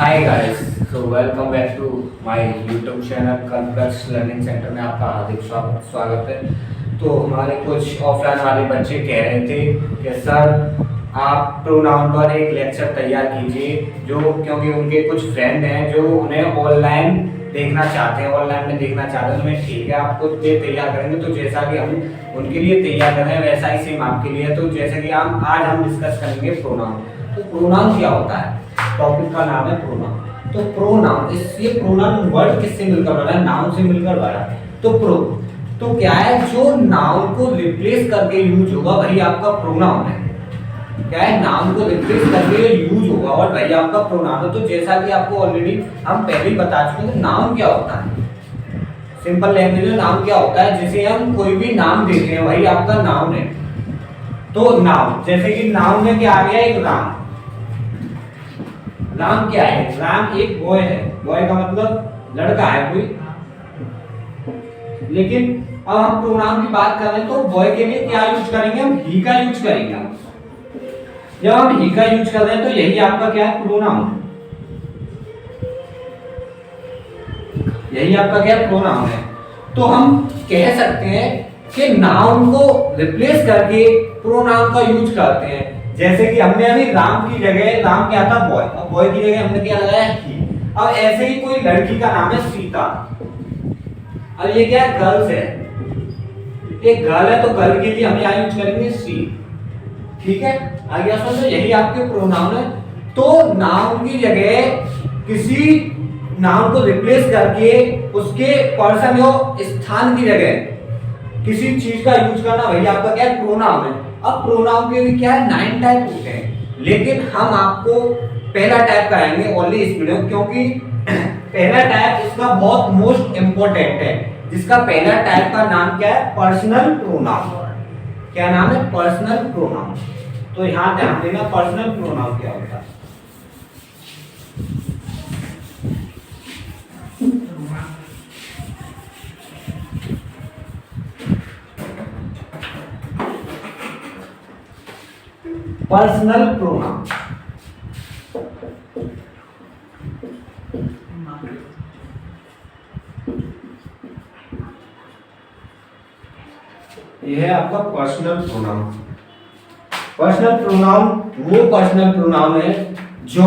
Hi guys, so welcome back to my YouTube channel conflex learning centre में आपका हार्दिक स्वागत है। तो हमारे कुछ ऑफलाइन वाले बच्चे कह रहे थे कि सर आप प्रोनाउन पर एक लेक्चर तैयार कीजिए, जो क्योंकि उनके कुछ फ्रेंड हैं जो उन्हें ऑनलाइन देखना चाहते हैं, ऑनलाइन में देखना चाहते हैं। तो ठीक है, आपको ये तैयार करेंगे। तो जैसा कि हम उनके लिए तैयार कर रहे हैं वैसा ही सेम आपके लिए। तो जैसे कि आज हम डिस्कस करेंगे प्रोनाउन। तो प्रोनाउन क्या होता है? टॉपिक का नाम है प्रोनाउन। तो प्रोनाउन, ये प्रोनाउन वर्ड किससे मिलकर बना है? नाउन से मिलकर बना है। तो क्या है, जो नाउन को रिप्लेस करके यूज होगा वही आपका प्रोनाउन है। क्या है, नाउन को रिप्लेस करके यूज होगा और वही आपका प्रोनाउन है। तो जैसा कि आपको ऑलरेडी हम पहले ही बता चुके हैं, नाउन क्या होता है? सिंपल लैंग्वेज में नाउन क्या होता है? जिसे हम कोई भी नाम देते हैं वही आपका नाउन है। तो नाउन, जैसे कि नाउन में क्या आ गया? एक राम। राम क्या है? राम एक बॉय है। बॉय का मतलब लड़का है कोई। लेकिन अब हम प्रोनाउन की बात कर रहे हैं तो बॉय के लिए क्या यूज करेंगे? हम ही का यूज करेंगे। जब हम ही का यूज कर रहे हैं तो यही आपका क्या है? प्रोनाउन। यही आपका क्या है? प्रोनाउन है। तो हम कह सकते हैं कि नाउन को रिप्लेस करके प्रोनाउन का यूज करते हैं। जैसे कि हमने अभी राम की जगह, राम क्या था? बॉय। अब बॉय की जगह हमने क्या लगाया? ही। अब ऐसे ही कोई लड़की का नाम है सीता। अब ये क्या है? गर्ल्स है। एक गर्ल है तो गर्ल के लिए हम यहाँ यूज करेंगे सी। ठीक है, आगे समझो, यही आपके प्रोनाउन है। तो नाउन की जगह किसी नाउन को रिप्लेस करके उसके पर्सन या स्थान की जगह किसी चीज का यूज करना वही आपका क्या है? प्रोनाउन है। अब प्रोनाउन के भी क्या है? 9 टाइप होते हैं, लेकिन हम आपको पहला टाइप कराएंगे ओनली इस वीडियो, क्योंकि पहला टाइप इसका बहुत मोस्ट इंपॉर्टेंट है। जिसका पहला टाइप का नाम क्या है? Personal pronoun. क्या नाम है? Personal pronoun. तो यहां ध्यान देना, पर्सनल प्रोनाउन क्या होता है। पर्सनल प्रोनाउन यह है आपका पर्सनल प्रोनाउन। पर्सनल प्रोनाउन वो पर्सनल प्रोनाउन है जो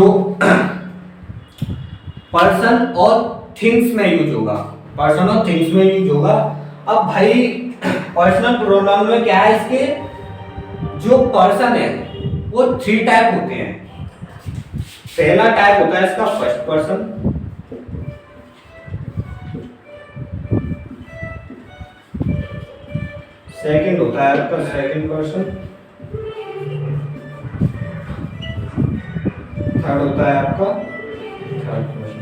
पर्सन और थिंग्स में यूज होगा। पर्सन और थिंग्स में यूज होगा। अब भाई पर्सनल प्रोनाउन में क्या है? इसके जो पर्सन है वो 3 टाइप होते हैं। पहला टाइप होता है इसका फर्स्ट पर्सन। सेकंड होता है आपका सेकंड पर्सन। थर्ड होता है आपका थर्ड पर्सन।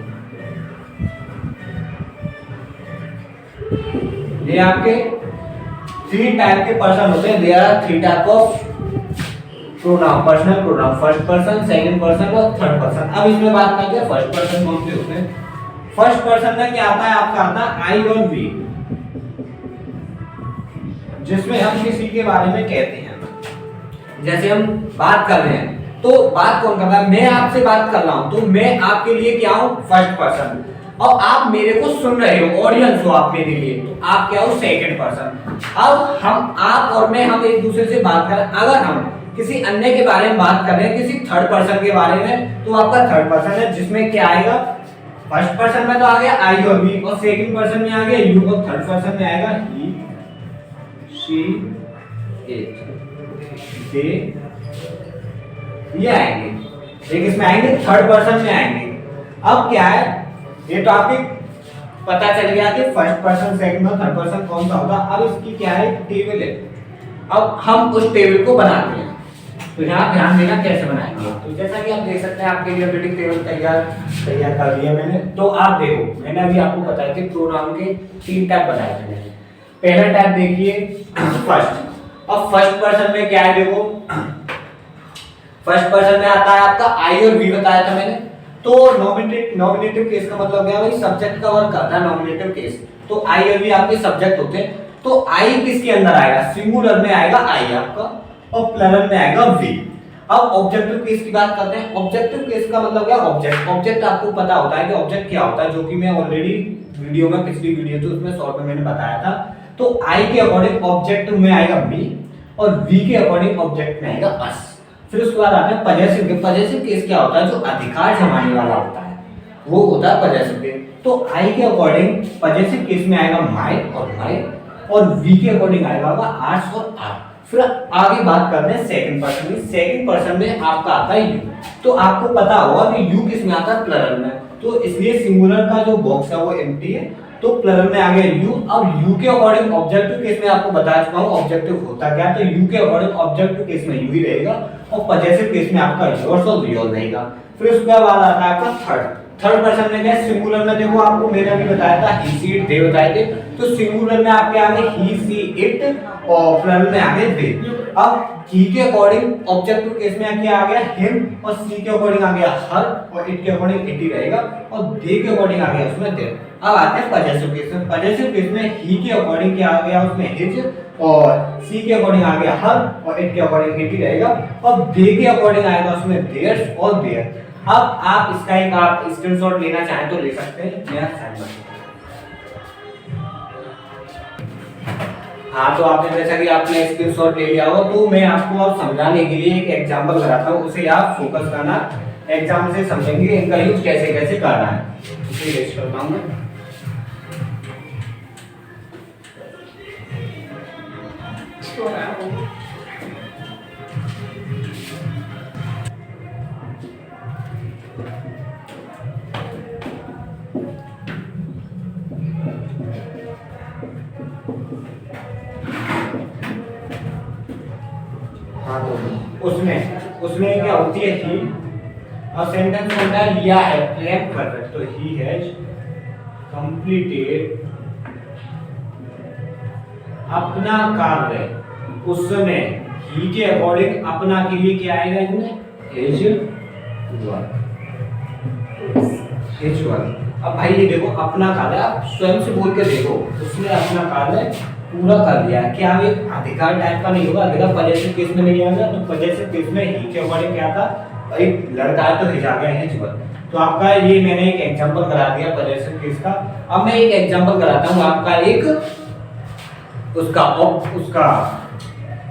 ये आपके 3 टाइप के पर्सन होते हैं। There are 3 type of pronoun, personal pronoun. First person, second person और थर्ड पर्सन। अब इसमें बात करते हैं फर्स्ट पर्सन कौन से होते हैं। फर्स्ट पर्सन में क्या आता है? आपका आता है आई और वी, जिसमें हम किसी के बारे में कहते हैं। जैसे हम बात कर रहे हैं तो बात कौन कर रहा है? मैं आपसे बात कर रहा हूं तो मैं आपके लिए क्या हूं? First person. और आप मेरे को सुन रहे हो, ऑडियंस हो आप मेरे लिए, तो आप क्या हो? Second person. अब हम, आप और मैं, हम एक दूसरे से बात कर रहे हैं। अगर हम किसी अन्य के बारे में बात कर रहे हैं, किसी थर्ड पर्सन के बारे में, तो आपका थर्ड पर्सन है, जिसमें क्या आएगा? फर्स्ट पर्सन में तो आ गया आई और वी, और सेकंड पर्सन में आ गया यू, और थर्ड पर्सन में आएगा ही, शी, इट, दे, ये आएंगे। एक इसमें आएंगे, थर्ड पर्सन में आएंगे। अब क्या है, ये टॉपिक पता चल गया कि फर्स्ट पर्सन, सेकंड और थर्ड पर्सन कौन सा होगा। अब इसकी क्या है? टेबल है। अब हम उस टेबल को बनाते हैं। तो यहाँ ध्यान देना कैसे बनाएंगे। तो जैसा कि आप देख सकते हैं, आपके लिए रीडिंग टेबल तैयार कर दिया मैंने। तो आप देखो, मैंने अभी आपको बताया कि प्रोनाउन के 3 टाइप बताए थे मैंने। पहला टाइप देखिए फर्स्ट। अब फर्स्ट पर्सन में क्या है? देखो, फर्स्ट पर्सन में आता है आपका आई और वी, बताया था मैंने। तो नॉमिनेटिव केस का मतलब क्या है? भाई सब्जेक्ट का वर्क करता है नॉमिनेटिव केस। तो आई और वी आपके सब्जेक्ट होते हैं। तो आई किसके अंदर आएगा? सिंगुलर में आएगा आई आपका, और प्लरल में आएगा वी। अब ऑब्जेक्टिव केस की बात करते हैं। ऑब्जेक्टिव केस का मतलब क्या, ऑब्जेक्ट आपको पता होता है कि ऑब्जेक्ट क्या होता है, जो कि मैं ऑलरेडी वीडियो में, पिछली वीडियो थी उसमें शॉर्ट में मैंने बताया था। तो आई के अकॉर्डिंग ऑब्जेक्ट में आएगा मी और वी के अकॉर्डिंग ऑब्जेक्ट में आएगा अस। फिर उसके बाद आते हैं पजेसिव केस। पजेसिव केस क्या होता है, जो अधिकार जमाने वाला होता है वो होता है पजेसिव केस। तो आई के अकॉर्डिंग पजेसिव केस में आएगा माई और वी के अकॉर्डिंग आएगा आर्स और आर। फिर आगे बात करते हैं सेकंड पर्सन में। सेकंड पर्सन में आपका आता है यू। तो आपको पता होगा कि यू किस में आता है, प्लरल में। तो इसलिए सिंगुलर का जो बॉक्स है वो एम्प्टी है, तो प्लरल में आ गया यू। अब यू के अकॉर्डिंग ऑब्जेक्टिव केस में आपको बता चुका हूं ऑब्जेक्टिव होता क्या है, तो यू के अकॉर्डिंग ऑब्जेक्टिव केस में यू ही रहेगा और पजेसिव केस में आपका योर्स और योर रहेगा। फिर उसके बाद आता है आपका थर्ड पर्सन में क्या, सिंगुलर में देखो आपको मैंने अभी बताया था ही सी इट दे बताए थे। तो सिंगुलर में आपके आगे ही सी इट और प्लुरल में आगे दे। अब ही के अकॉर्डिंग ऑब्जेक्टिव केस में क्या आ गया हिम और सी के अकॉर्डिंग आ गया हर और इट के अकॉर्डिंग इट ही रहेगा और दे के अकॉर्डिंग आ गया उसमें देयर। अब आते हैं पजेसिव केस में। पजेसिव केस में ही के अकॉर्डिंग क्या आ गया उसमें हिज और सी के अकॉर्डिंग आ गया हर और इट के अकॉर्डिंग इट ही रहेगा और दे के अकॉर्डिंग आएगा उसमें देयर्स और देयर। अब आप इसका एक आप स्क्रीनशॉट लेना चाहें तो ले सकते हैं, मेरा साइन। हाँ, तो आपने जैसा कि आपने स्क्रीनशॉट ले लिया हो, तो मैं आपको अब समझाने के लिए एक एग्जांपल कराता हूँ, उसे आप फोकस करना, एग्जाम से समझेंगे इनका यूज कैसे कैसे करना है। इसे रेस्ट करता हूँ मैं। उसमें क्या होती है ही और सेंटेंस होता है लिया है प्लान कर रहे, तो ही हैज कंप्लीटेड अपना कार्य। उसने ही के अकॉर्डिंग अपना के लिए क्या आएगा इसमें हैज वर्क। अब भाई ये देखो अपना कार्य, आप स्वयं से बोल के देखो, उसने अपना कार्य पूरा कर लिया है। क्या एक अधिकार टाइप का नहीं होगा, अधिकार पजेसिव केस में नहीं आएगा। तो पजेसिव केस में ही के अकॉर्डिंग क्या था, एक लड़का है तो हिज आ गया हिज वर्क। तो आपका ये मैंने एक एग्जांपल करा दिया पजेसिव केस का। अब मैं एक एग्जांपल कराता हूँ आपका एक उसका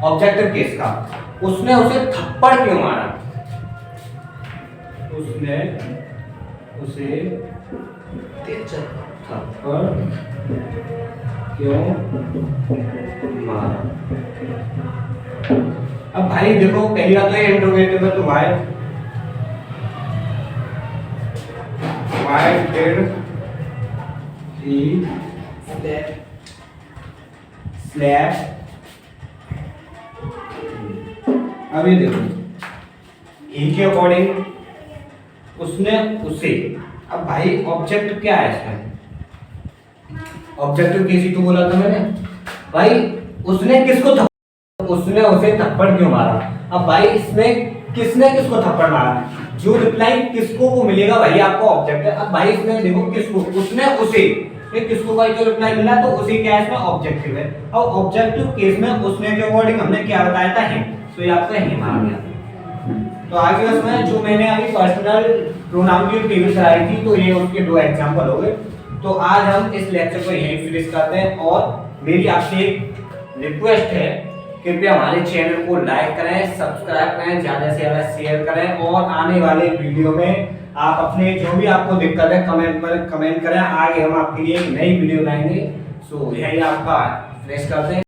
ऑब्जेक्टिव केस का। उसने उसे थप्पड़ क्यों मारा, उसने उसे थप्पड़ क्यों मारा। अब भाई देखो पहली बात तो ये इंट्रोगेटिव है, तो व्हाई डिड ही स्लैप। अब ये देखो ही के अकॉर्डिंग उसने उसे। अब भाई ऑब्जेक्ट क्या है इसमें, ऑब्जेक्टिव केस ही तो बोला था मैंने। भाई उसने किसको उसने उसे थप्पड़ क्यों मारा। अब भाई इसमें किसने किसको थप्पड़ मारा, जो रिप्लाई किसको को मिलेगा भाई आपको ऑब्जेक्ट है। अब भाई इसमें देखो किसको, उसने उसे, ये किसको भाई जो रिप्लाई मिला तो उसे क्या है इसमें ऑब्जेक्टिव है। अब ऑब्जेक्टिव केस में उसने के अकॉर्डिंग हमने क्या बताया था हिम, तो ये आपका हिम आ गया। तो आगे उसमें जो मैंने अभी पर्सनल प्रोनाउन की टेबल कराई थी, तो ये उसके दो एग्जांपल हो गए। तो आज हम इस लेक्चर को यहीं फिनिश करते हैं और मेरी आपसे एक रिक्वेस्ट है, कृपया हमारे चैनल को लाइक करें, सब्सक्राइब करें, ज़्यादा से ज़्यादा शेयर करें और आने वाले वीडियो में आप अपने जो भी आपको दिक्कत है कमेंट करें। आगे हम आपके लिए एक नई वीडियो लाएंगे। सो यही आपका फिनिश करते हैं।